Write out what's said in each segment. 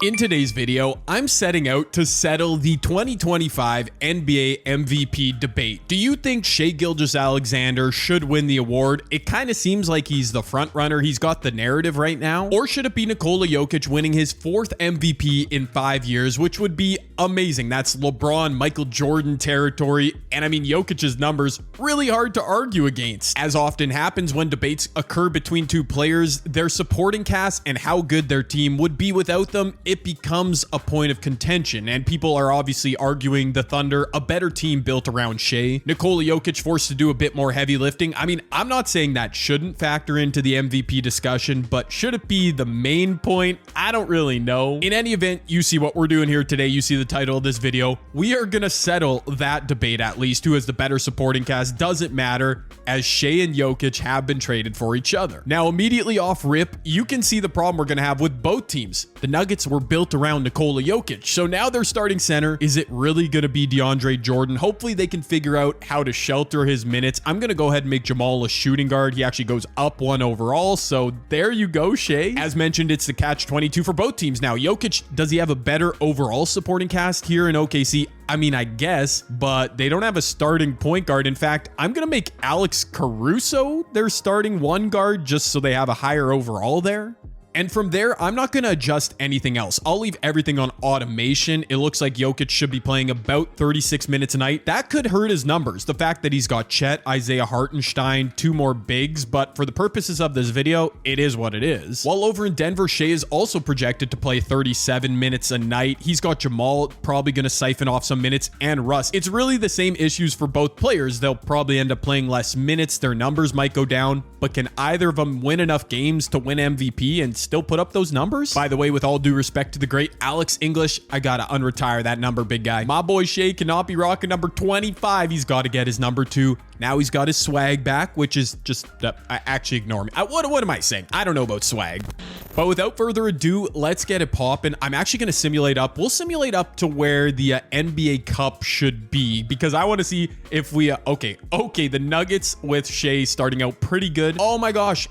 In today's video, I'm setting out to settle the 2025 NBA MVP debate. Do you think Shai Gilgeous-Alexander should win the award? It kind of seems like he's the front runner. He's got the narrative right now. Or should it be Nikola Jokic winning his 4th MVP in 5 years, which would be amazing. That's LeBron, Michael Jordan territory. And I mean, Jokic's numbers really hard to argue against. As often happens when debates occur between two players, their supporting cast and how good their team would be without them, it becomes a point of contention, and people are obviously arguing the Thunder, a better team built around Shai. Nikola Jokic forced to do a bit more heavy lifting. I mean, I'm not saying that shouldn't factor into the MVP discussion, but should it be the main point? I don't really know. In any event, you see what we're doing here today. You see the title of this video. We are gonna settle that debate, at least. Who has the better supporting cast doesn't matter, as Shai and Jokic have been traded for each other. Now, immediately off rip, you can see the problem we're gonna have with both teams. The Nuggets were built around Nikola Jokic, so now their starting center, is it really going to be DeAndre Jordan? Hopefully they can figure out how to shelter his minutes. I'm going to go ahead and make Jamal a shooting guard. He actually goes up 1 overall, so there you go, Shai. As mentioned, it's the catch-22 for both teams. Now, Jokic, does he have a better overall supporting cast here in OKC? I mean, I guess, but they don't have a starting point guard. In fact, I'm going to make Alex Caruso their starting 1 guard just so they have a higher overall there. And from there, I'm not going to adjust anything else. I'll leave everything on automation. It looks like Jokic should be playing about 36 minutes a night. That could hurt his numbers. The fact that he's got Chet, Isaiah Hartenstein, 2 more bigs, but for the purposes of this video, it is what it is. While over in Denver, Shai is also projected to play 37 minutes a night. He's got Jamal probably going to siphon off some minutes, and Russ. It's really the same issues for both players. They'll probably end up playing less minutes. Their numbers might go down, but can either of them win enough games to win MVP and still put up those numbers? By the way, with all due respect to the great Alex English, I gotta unretire that number, big guy. My boy Shai cannot be rocking number 25. He's got to get his number 2. Now he's got his swag back, which is just, actually ignore me. What am I saying? I don't know about swag. But without further ado, let's get it popping. I'm actually going to simulate up. We'll simulate up to where the NBA Cup should be, because I want to see if we, okay, the Nuggets with Shai starting out pretty good. Oh my gosh,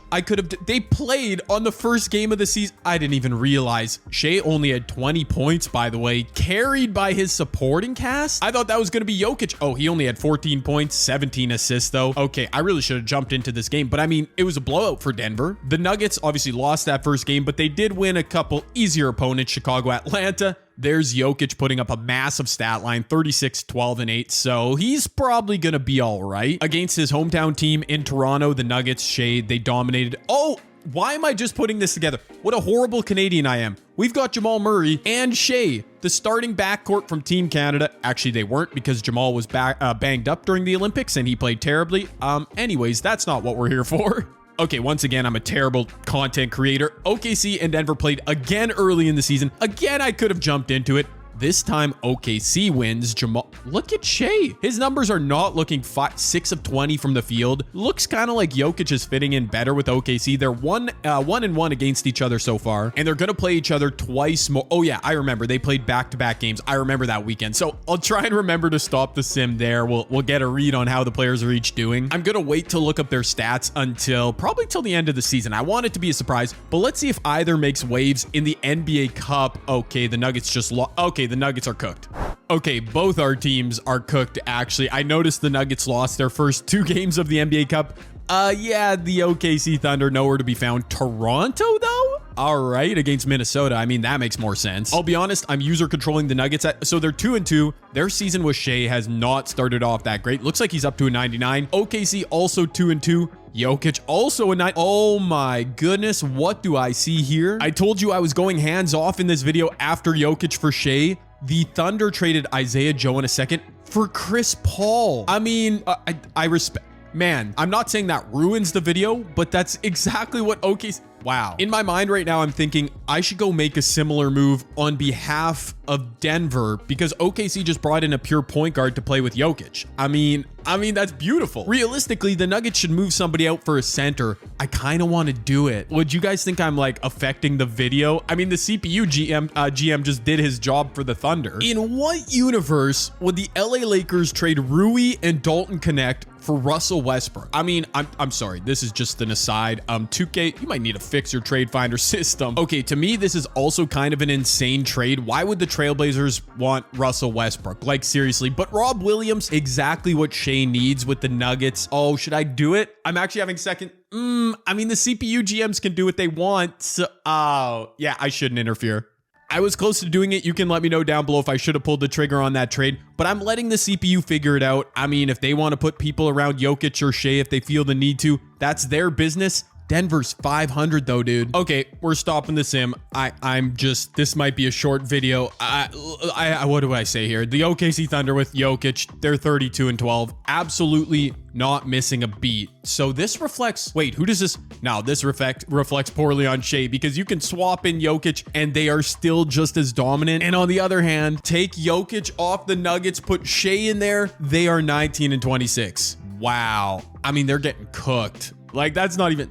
they played on the first game of the season. I didn't even realize. Shai only had 20 points, by the way, carried by his supporting cast. I thought that was going to be Jokic. Oh, he only had 14 points, 17 assists though. Okay, I really should have jumped into this game, but I mean, it was a blowout for Denver. The Nuggets obviously lost that first game, but they did win a couple easier opponents, Chicago, Atlanta. There's Jokic putting up a massive stat line, 36, 12, and 8. So he's probably going to be all right. Against his hometown team in Toronto, the Nuggets, Shai, they dominated. Oh, why am I just putting this together? What a horrible Canadian I am. We've got Jamal Murray and Shai, the starting backcourt from Team Canada. Actually, they weren't, because Jamal was banged up during the Olympics and he played terribly. Anyways, that's not what we're here for. Okay, once again, I'm a terrible content creator. OKC and Denver played again early in the season. Again, I could have jumped into it. This time, OKC wins. Jamal, look at Shai. His numbers are not looking 6 of 20 from the field. Looks kind of like Jokic is fitting in better with OKC. They're 1-1 against each other so far, and they're going to play each other twice more. Oh yeah, I remember. They played back-to-back games. I remember that weekend. So I'll try and remember to stop the sim there. We'll get a read on how the players are each doing. I'm going to wait to look up their stats probably till the end of the season. I want it to be a surprise, but let's see if either makes waves in the NBA Cup. Okay, the Nuggets just lost. Okay, the Nuggets are cooked. Okay, both our teams are cooked, actually. I noticed the Nuggets lost their first 2 games of the NBA Cup. Yeah, the OKC Thunder nowhere to be found. Toronto, though? All right, against Minnesota. I mean, that makes more sense. I'll be honest, I'm user controlling the Nuggets. So they're 2-2. Their season with Shai has not started off that great. Looks like he's up to a 99. OKC also 2-2. Jokic also a 9. Oh my goodness, what do I see here? I told you I was going hands off in this video after Jokic for Shai. The Thunder traded Isaiah Joe in a second for Chris Paul. I mean, I respect. Man, I'm not saying that ruins the video, but that's exactly what OKC... Wow. In my mind right now, I'm thinking I should go make a similar move on behalf of Denver, because OKC just brought in a pure point guard to play with Jokic. I mean, that's beautiful. Realistically, the Nuggets should move somebody out for a center. I kind of want to do it. Would you guys think I'm like affecting the video? I mean, the CPU GM just did his job for the Thunder. In what universe would the LA Lakers trade Rui and Dalton Connect for Russell Westbrook? I mean, I'm sorry. This is just an aside. 2K, you might need a fix your trade finder system. Okay, to me, this is also kind of an insane trade. Why would the Trailblazers want Russell Westbrook? Like, seriously. But Rob Williams, exactly what Shai needs with the Nuggets. Oh, should I do it? I'm actually having second. I mean, the CPU GMs can do what they want. So, oh, yeah, I shouldn't interfere. I was close to doing it. You can let me know down below if I should have pulled the trigger on that trade, but I'm letting the CPU figure it out. I mean, if they want to put people around Jokic or Shai, if they feel the need to, that's their business. Denver's 500 though, dude. Okay, we're stopping the sim. This might be a short video. What do I say here? The OKC Thunder with Jokic, they're 32-12. Absolutely not missing a beat. So this reflects, wait, who does this? Now this reflects poorly on Shai, because you can swap in Jokic and they are still just as dominant. And on the other hand, take Jokic off the Nuggets, put Shai in there, they are 19-26. Wow. I mean, they're getting cooked. Like, that's not even,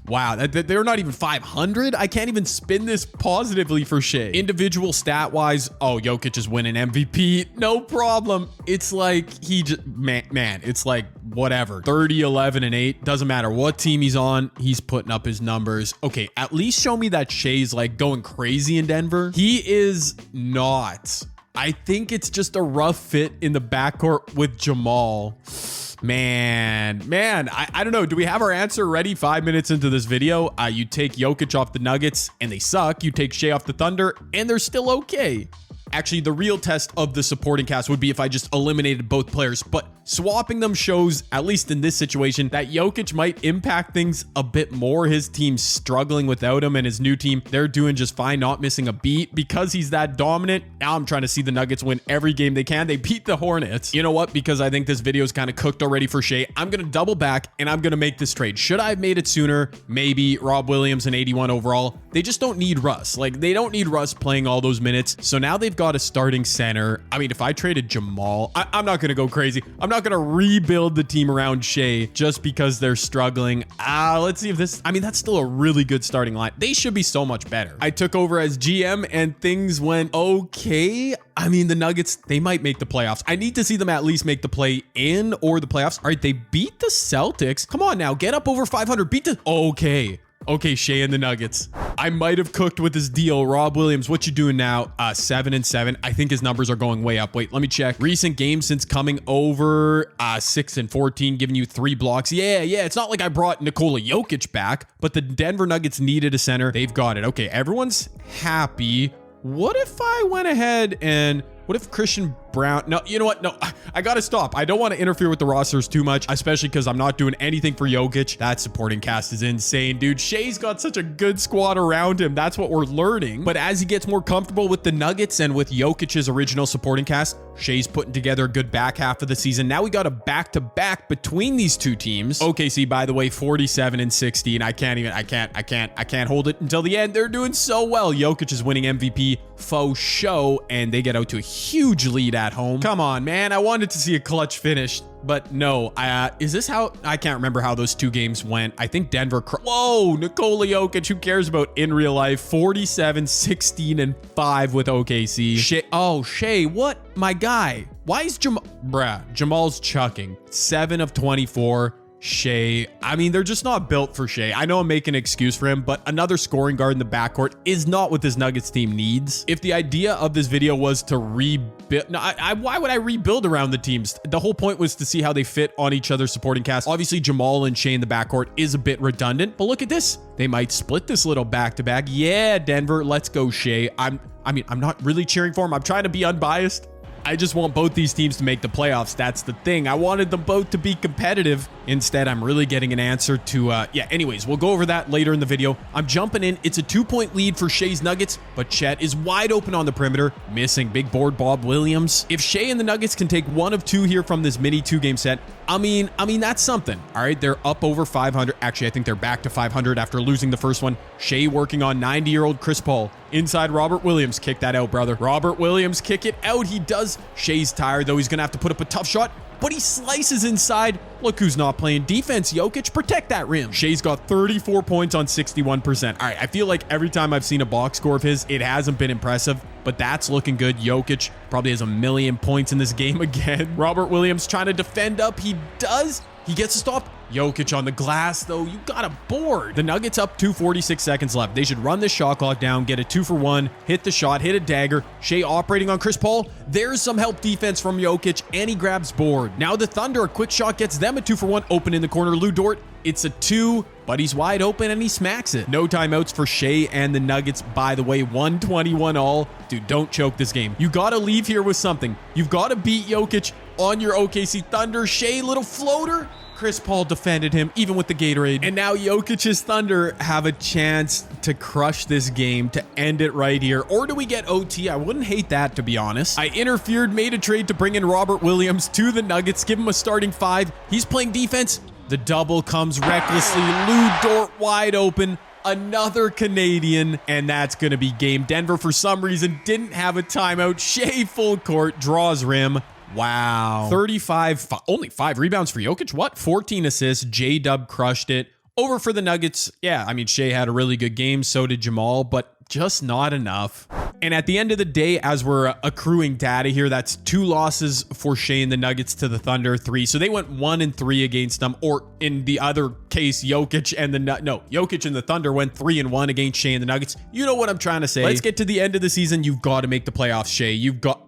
wow, they're not even 500. I can't even spin this positively for Shai. Individual stat wise, oh, Jokic is winning MVP, no problem. It's like he just, man, it's like whatever, 30, 11, and 8, doesn't matter what team he's on, he's putting up his numbers. Okay, at least show me that Shai's like going crazy in Denver. He is not. I think it's just a rough fit in the backcourt with Jamal. Man, I don't know. Do we have our answer ready 5 minutes into this video? You take Jokic off the Nuggets and they suck. You take Shai off the Thunder and they're still okay. Actually, the real test of the supporting cast would be if I just eliminated both players, but swapping them shows, at least in this situation, that Jokic might impact things a bit more. His team's struggling without him, and his new team, they're doing just fine, not missing a beat because he's that dominant. Now I'm trying to see the Nuggets win every game they can. They beat the Hornets. You know what? Because I think this video is kind of cooked already for Shai, I'm going to double back and I'm going to make this trade. Should I have made it sooner? Maybe. Rob Williams and 81 overall. They just don't need Russ. Like, they don't need Russ playing all those minutes. So now they've got a starting center. I mean, if I traded Jamal, I'm not going to go crazy. I'm not going to rebuild the team around Shai just because they're struggling. Let's see if this, I mean, that's still a really good starting line. They should be so much better. I took over as GM and things went okay. I mean, the Nuggets, they might make the playoffs. I need to see them at least make the play in or the playoffs. All right, they beat the Celtics. Come on now, get up over 500. Beat the, okay, Shai and the Nuggets. I might have cooked with this deal. Rob Williams, what you doing now? 7-7. I think his numbers are going way up. Wait, let me check. Recent games since coming over, 6-14, giving you 3 blocks. Yeah. It's not like I brought Nikola Jokic back, but the Denver Nuggets needed a center. They've got it. Okay, everyone's happy. What if I went ahead and what if Christian Brown? No, you know what? No, I gotta stop. I don't want to interfere with the rosters too much, especially because I'm not doing anything for Jokic. That supporting cast is insane, dude. Shai's got such a good squad around him. That's what we're learning. But as he gets more comfortable with the Nuggets and with Jokic's original supporting cast, Shai's putting together a good back half of the season. Now we got a back-to-back between these two teams. OKC, by the way, 47-16. I can't hold it until the end. They're doing so well. Jokic is winning MVP faux show, and they get out to a huge lead at home. Come on, man. I wanted to see a clutch finish, but no. Is this how? I can't remember how those 2 games went. I think Denver. Whoa, Nikola Jokic. Who cares about in real life? 47-16-5 with OKC. Shai, what? My guy. Why is Jamal's chucking 7 of 24. Shai, I mean, they're just not built for Shai. I know I'm making an excuse for him, but another scoring guard in the backcourt is not what this Nuggets team needs. If the idea of this video was to rebuild, why would I rebuild around the teams? The whole point was to see how they fit on each other's supporting cast. Obviously, Jamal and Shai in the backcourt is a bit redundant, but look at this. They might split this little back-to-back. Yeah, Denver, let's go Shai. I'm not really cheering for him. I'm trying to be unbiased. I just want both these teams to make the playoffs. That's the thing. I wanted them both to be competitive. Instead, I'm really getting an answer to, anyways, we'll go over that later in the video. I'm jumping in. It's a 2-point lead for Shai's Nuggets, but Chet is wide open on the perimeter, missing big board Bob Williams. If Shai and the Nuggets can take 1 of 2 here from this mini 2-game set, I mean, that's something. All right, they're up over 500. Actually, I think they're back to 500 after losing the first one. Shai working on 90-year-old Chris Paul. Inside Robert Williams. Kick that out, brother. Robert Williams, kick it out. He does. Shai's tired, though. He's going to have to put up a tough shot, but he slices inside. Look who's not playing defense. Jokic, protect that rim. Shai's got 34 points on 61%. All right, I feel like every time I've seen a box score of his, it hasn't been impressive, but that's looking good. Jokic probably has 1,000,000 points in this game again. Robert Williams trying to defend up. He does. He gets a stop. Jokic on the glass, though. You got a board. The Nuggets up 2:46 seconds left. They should run the shot clock down, get a 2-for-1, hit the shot, hit a dagger. Shai operating on Chris Paul. There's some help defense from Jokic, and he grabs board. Now the Thunder, a quick shot gets them a 2-for-1, open in the corner. Lou Dort, it's a 2, but he's wide open and he smacks it. No timeouts for Shai and the Nuggets, by the way, 121 all. Dude, don't choke this game. You got to leave here with something. You've got to beat Jokic on your OKC Thunder. Shai, little floater. Chris Paul defended him, even with the Gatorade. And now Jokic's Thunder have a chance to crush this game, to end it right here. Or do we get OT? I wouldn't hate that, to be honest. I interfered, made a trade to bring in Robert Williams to the Nuggets, give him a starting 5. He's playing defense. The double comes recklessly. Lou Dort wide open. Another Canadian, and that's going to be game. Denver, for some reason, didn't have a timeout. Shai full court, draws rim. Wow. 35, only 5 rebounds for Jokic. What? 14 assists. J-Dub crushed it. Over for the Nuggets. Yeah, I mean, Shai had a really good game. So did Jamal, but just not enough. And at the end of the day, as we're accruing data here, that's 2 losses for Shai and the Nuggets to the Thunder, 3. So they went 1-3 against them. Or in the other case, Jokic and the Thunder went 3-1 against Shai and the Nuggets. You know what I'm trying to say. Let's get to the end of the season. You've got to make the playoffs, Shai.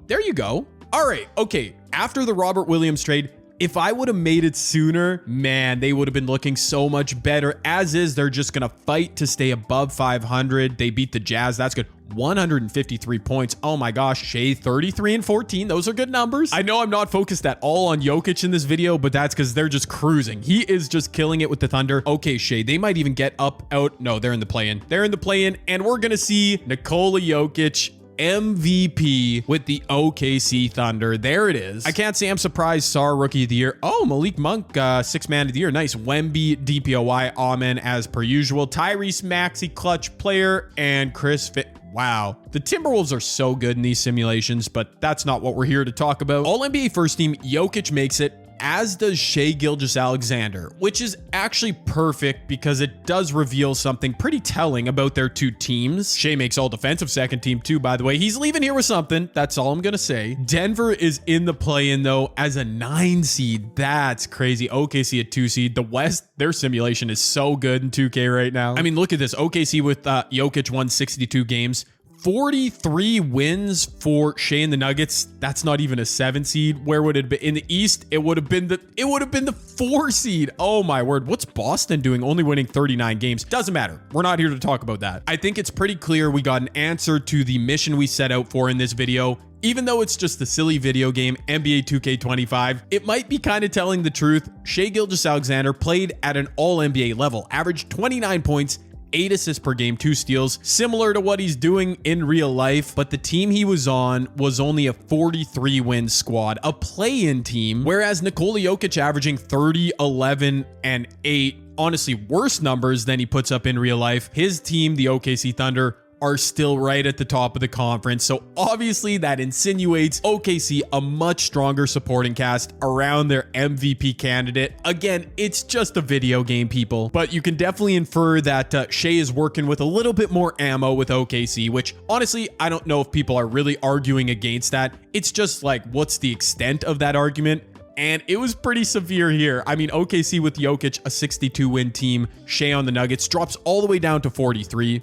There you go. All right, okay. After the Robert Williams trade, if I would have made it sooner, man, they would have been looking so much better. As is, they're just going to fight to stay above 500. They beat the Jazz. That's good. 153 points. Oh my gosh, Shai 33 and 14. Those are good numbers. I know I'm not focused at all on Jokic in this video, but that's because they're just cruising. He is just killing it with the Thunder. Okay, Shai, they might even get out. No, they're in the play-in. They're in the play-in, and we're going to see Nikola Jokic MVP with the OKC Thunder. There it is. I can't say I'm surprised. Sar Rookie of the Year. Oh, Malik Monk, 6th Man of the Year. Nice. Wemby, DPOY, Amen as per usual. Tyrese Maxey, clutch player, and Chris Fit. Wow. The Timberwolves are so good in these simulations, but that's not what we're here to talk about. All-NBA first team, Jokic makes it, as does Shai Gilgeous-Alexander, which is actually perfect because it does reveal something pretty telling about their 2 teams. Shai makes all defensive second team too, by the way. He's leaving here with something. That's all I'm going to say. Denver is in the play-in though as a 9 seed. That's crazy. OKC a 2 seed. The West, their simulation is so good in 2K right now. I mean, look at this. OKC with Jokic won 62 games. 43 wins for Shai and the Nuggets. That's not even a 7 seed. Where would it be? In the East, it would have been the 4 seed. Oh my word. What's Boston doing? Only winning 39 games. Doesn't matter. We're not here to talk about that. I think it's pretty clear we got an answer to the mission we set out for in this video. Even though it's just a silly video game, NBA 2K25, it might be kind of telling the truth. Shai Gilgeous-Alexander played at an all-NBA level, averaged 29 points, 8 assists per game, 2 steals, similar to what he's doing in real life, but the team he was on was only a 43-win squad, a play-in team, whereas Nikola Jokic averaging 30, 11, and 8, honestly worse numbers than he puts up in real life. His team, the OKC Thunder, are still right at the top of the conference. So obviously that insinuates OKC a much stronger supporting cast around their MVP candidate. Again, it's just a video game, people, but you can definitely infer that Shai is working with a little bit more ammo with OKC, which honestly, I don't know if people are really arguing against that. It's just like, what's the extent of that argument? And it was pretty severe here. I mean, OKC with Jokic, a 62-win team. Shai on the Nuggets drops all the way down to 43.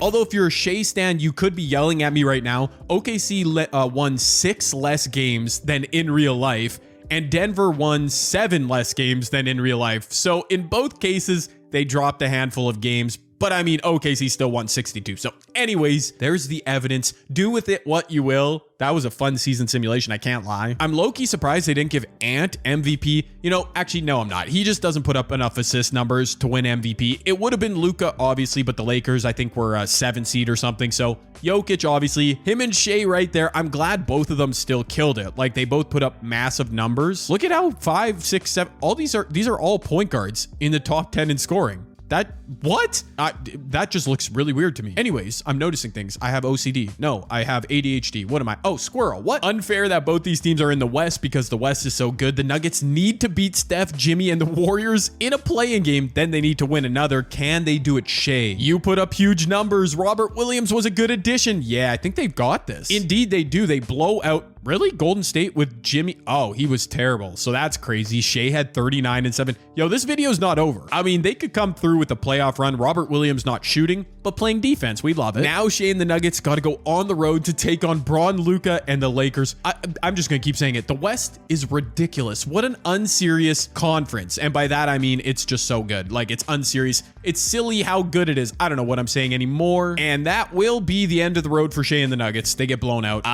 Although if you're a Shai stan, you could be yelling at me right now. OKC won 6 less games than in real life, and Denver won 7 less games than in real life. So in both cases, they dropped a handful of games. But I mean, OKC still won 62. So anyways, there's the evidence. Do with it what you will. That was a fun season simulation, I can't lie. I'm low-key surprised they didn't give Ant MVP. You know, actually, no, I'm not. He just doesn't put up enough assist numbers to win MVP. It would have been Luka, obviously, but the Lakers, I think, were a 7 seed or something. So Jokic, obviously, him and Shai right there. I'm glad both of them still killed it. Like, they both put up massive numbers. Look at how 5, 6, 7, all these are all point guards in the top 10 in scoring. What? That just looks really weird to me. Anyways, I'm noticing things. I have OCD. No, I have ADHD. What am I? Oh, squirrel. What? Unfair that both these teams are in the West because the West is so good. The Nuggets need to beat Steph, Jimmy, and the Warriors in a play-in game. Then they need to win another. Can they do it, Shai? You put up huge numbers. Robert Williams was a good addition. Yeah, I think they've got this. Indeed, they do. They blow out really Golden State with Jimmy. Oh, he was terrible. So that's crazy. Shai had 39 and 7. Yo, this video's not over. I mean, they could come through with a playoff run. Robert Williams not shooting, but playing defense. We love it. Now Shai and the Nuggets got to go on the road to take on Braun, Luka, and the Lakers. I'm just going to keep saying it. The West is ridiculous. What an unserious conference. And by that, I mean, it's just so good. Like, it's unserious. It's silly how good it is. I don't know what I'm saying anymore. And that will be the end of the road for Shai and the Nuggets. They get blown out.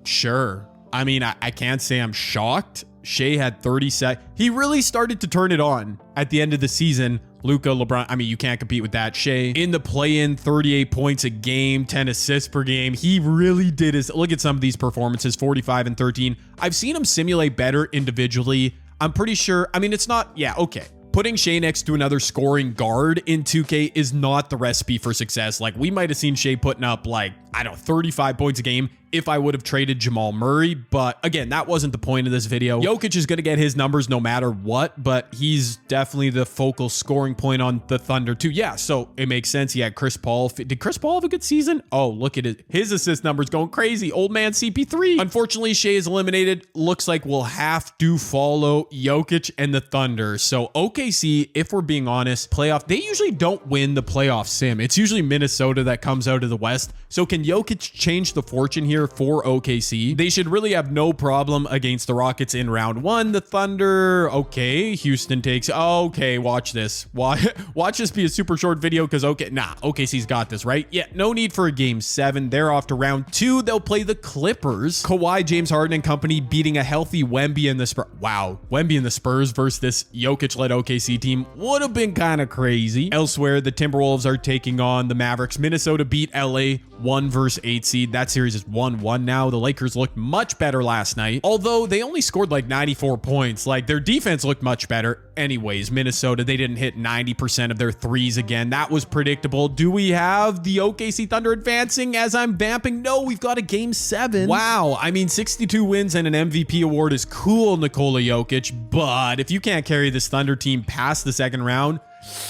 Sure. I mean, I can't say I'm shocked. Shai had 30 seconds. He really started to turn it on at the end of the season. Luka, LeBron, I mean, you can't compete with that. Shai in the play-in, 38 points a game, 10 assists per game. He really did his, look at some of these performances, 45 and 13. I've seen him simulate better individually. I'm pretty sure, I mean, it's not, yeah, okay. Putting Shai next to another scoring guard in 2K is not the recipe for success. Like, we might have seen Shai putting up, like, I don't know, 35 points a game if I would have traded Jamal Murray. But again, that wasn't the point of this video. Jokic is going to get his numbers no matter what, but he's definitely the focal scoring point on the Thunder too. Yeah, so it makes sense. He had Chris Paul. Did Chris Paul have a good season? Oh, look at it. His assist numbers going crazy. Old man CP3. Unfortunately, Shai is eliminated. Looks like we'll have to follow Jokic and the Thunder. So OKC, if we're being honest, playoff, they usually don't win the playoff sim. It's usually Minnesota that comes out of the West. So can Jokic change the fortune here for OKC? They should really have no problem against the Rockets in round one. The Thunder, okay. Houston takes, okay, watch this. Watch this be a super short video because, okay, nah, OKC's got this, right? Yeah, no need for a game 7. They're off to round 2. They'll play the Clippers. Kawhi, James Harden, and company beating a healthy Wemby and the Spurs. Wow, Wemby and the Spurs versus this Jokic-led OKC team would have been kind of crazy. Elsewhere, the Timberwolves are taking on the Mavericks. Minnesota beat LA 1 versus 8 seed. That series is 1-1 now. The Lakers looked much better last night, although they only scored like 94 points. Like, their defense looked much better. Anyways, Minnesota, they didn't hit 90% of their threes again. That was predictable. Do we have the OKC Thunder advancing as I'm vamping? No, we've got a game 7. Wow. I mean, 62 wins and an MVP award is cool, Nikola Jokic, but if you can't carry this Thunder team past the second round,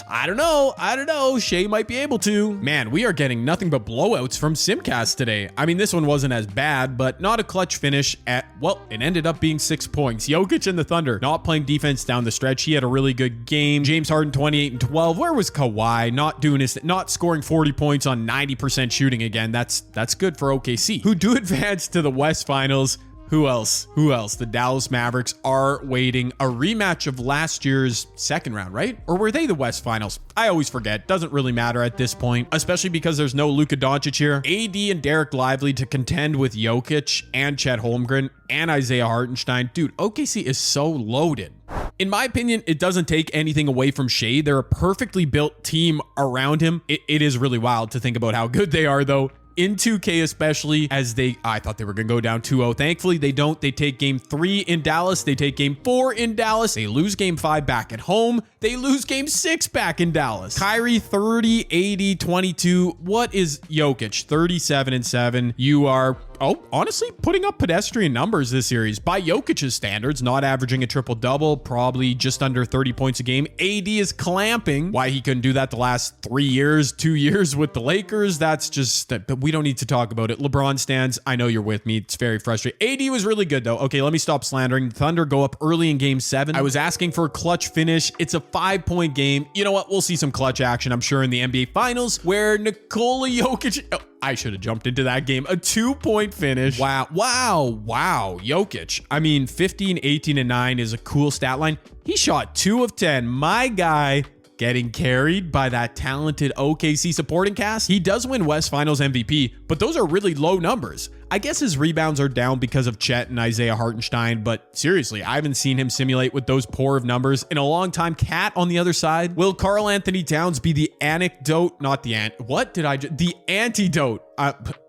I don't know. Shai might be able to. Man, we are getting nothing but blowouts from Simcast today. I mean, this one wasn't as bad, but not a clutch finish at, well, it ended up being 6 points. Jokic and the Thunder not playing defense down the stretch. He had a really good game. James Harden, 28 and 12. Where was Kawhi? Not doing his, not scoring 40 points on 90% shooting again. That's good for OKC, who do advance to the West Finals. Who else? The Dallas Mavericks are waiting a rematch of last year's second round, right? Or were they the West Finals? I always forget. Doesn't really matter at this point, especially because there's no Luka Doncic here. AD and Derek Lively to contend with Jokic and Chet Holmgren and Isaiah Hartenstein. Dude, OKC is so loaded. In my opinion, it doesn't take anything away from Shai. They're a perfectly built team around him. It is really wild to think about how good they are, though. In 2K, especially, as I thought they were going to go down 2-0. Thankfully, they don't. They take game 3 in Dallas. They take game 4 in Dallas. They lose game 5 back at home. They lose game 6 back in Dallas. Kyrie, 30, 80, 22. What is Jokic? 37 and 7. You are, honestly, putting up pedestrian numbers this series. By Jokic's standards, not averaging a triple-double, probably just under 30 points a game. AD is clamping. Why he couldn't do that the last 3 years, 2 years with the Lakers, that's just, but we don't need to talk about it. LeBron stands, I know you're with me. It's very frustrating. AD was really good, though. Okay, let me stop slandering. Thunder go up early in game 7. I was asking for a clutch finish. It's a 5-point game. You know what? We'll see some clutch action, I'm sure, in the NBA Finals, where Nikola Jokic... I should have jumped into that game. A 2-point finish. Wow. Jokic. I mean, 15, 18, and 9 is a cool stat line. He shot 2 of 10. My guy getting carried by that talented OKC supporting cast. He does win West Finals MVP, but those are really low numbers. I guess his rebounds are down because of Chet and Isaiah Hartenstein, but seriously, I haven't seen him simulate with those poor of numbers in a long time. Cat on the other side. Will Karl Anthony Towns be the anecdote? Not the what did I just, the antidote?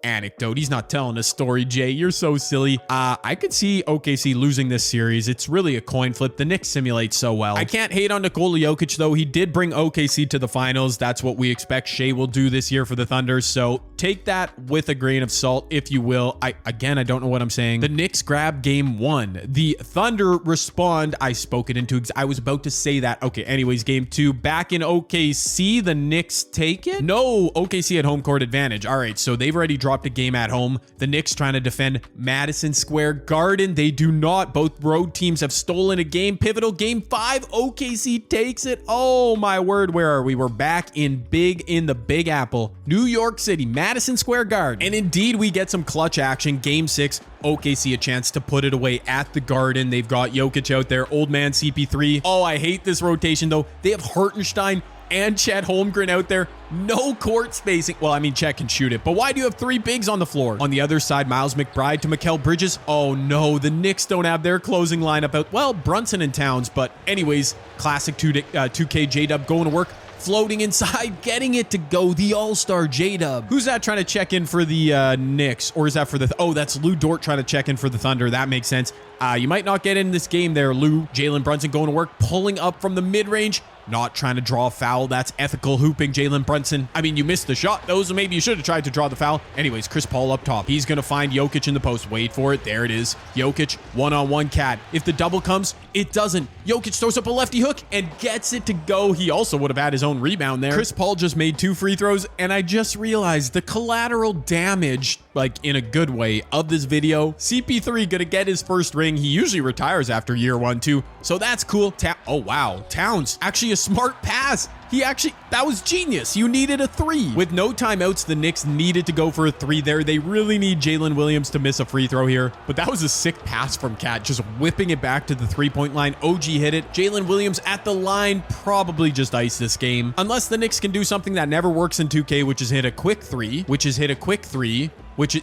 Anecdote. He's not telling a story, Jay. You're so silly. I could see OKC losing this series. It's really a coin flip. The Knicks simulate so well. I can't hate on Nikola Jokic, though. He did bring OKC to the finals. That's what we expect Shai will do this year for the Thunder. So take that with a grain of salt, if you will. I don't know what I'm saying. The Knicks grab game 1. The Thunder respond. I spoke it into. I was about to say that. Okay. Anyways, game 2 back in OKC. The Knicks take it. No, OKC had home court advantage. All right. So they've already dropped a game at home. The Knicks trying to defend Madison Square Garden. They do not. Both road teams have stolen a game. Pivotal game 5. OKC takes it. Oh my word. Where are we? We're back in the Big Apple, New York City, Madison Square Garden. And indeed, we get some clutch action. Game 6. OKC a chance to put it away at the Garden. They've got Jokic out there. Old man CP3. Oh, I hate this rotation though. They have Hartenstein and Chet Holmgren out there. No court spacing. Well, I mean, Chet can shoot it, but why do you have 3 bigs on the floor? On the other side, Miles McBride to Mikal Bridges. Oh no, the Knicks don't have their closing lineup out. Well, Brunson and Towns, but anyways, classic 2K J-Dub going to work. Floating inside, getting it to go. The all-star J-Dub. Who's that trying to check in for the Knicks? Or is that for the... Oh, that's Lou Dort trying to check in for the Thunder. That makes sense. You might not get in this game there, Lou. Jalen Brunson going to work, pulling up from the mid-range. Not trying to draw a foul. That's ethical hooping, Jalen Brunson. I mean, you missed the shot. Those maybe you should have tried to draw the foul. Anyways, Chris Paul up top. He's going to find Jokic in the post. Wait for it. There it is. Jokic, one-on-one Cat. If the double comes, it doesn't. Jokic throws up a lefty hook and gets it to go. He also would have had his own rebound there. Chris Paul just made 2 free throws, and I just realized the collateral damage, like in a good way, of this video. CP3 going to get his first ring. He usually retires after year 1, too. So that's cool. Oh, wow. Towns. Actually a smart pass. That was genius. You needed a 3. With no timeouts, the Knicks needed to go for a 3 there. They really need Jalen Williams to miss a free throw here. But that was a sick pass from Cat, just whipping it back to the 3-point line. OG hit it. Jalen Williams at the line, probably just iced this game. Unless the Knicks can do something that never works in 2K, which is hit a quick 3.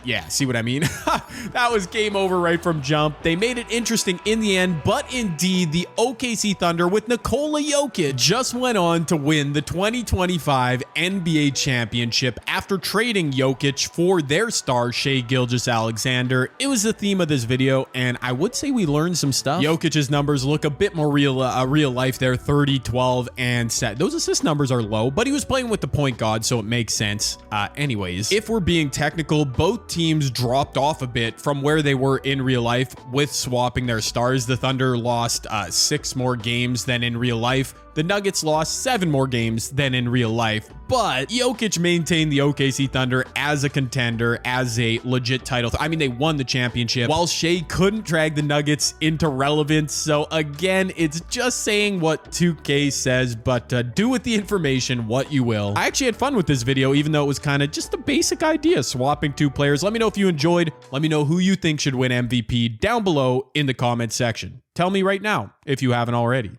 Yeah, see what I mean? That was game over right from jump. They made it interesting in the end, but indeed, the OKC Thunder with Nikola Jokic just went on to win the 2025 NBA championship after trading Jokic for their star, Shai Gilgeous-Alexander. It was the theme of this video, and I would say we learned some stuff. Jokic's numbers look a bit more real life there, 30, 12, and set. Those assist numbers are low, but he was playing with the point guard, so it makes sense. Anyways, if we're being technical, both teams dropped off a bit from where they were in real life with swapping their stars. The Thunder lost 6 more games than in real life. The Nuggets lost 7 more games than in real life, but Jokic maintained the OKC Thunder as a contender, as a legit title. I mean, they won the championship, while Shai couldn't drag the Nuggets into relevance. So again, it's just saying what 2K says, but do with the information what you will. I actually had fun with this video, even though it was kind of just a basic idea, swapping 2 players. Let me know if you enjoyed. Let me know who you think should win MVP down below in the comment section. Tell me right now if you haven't already.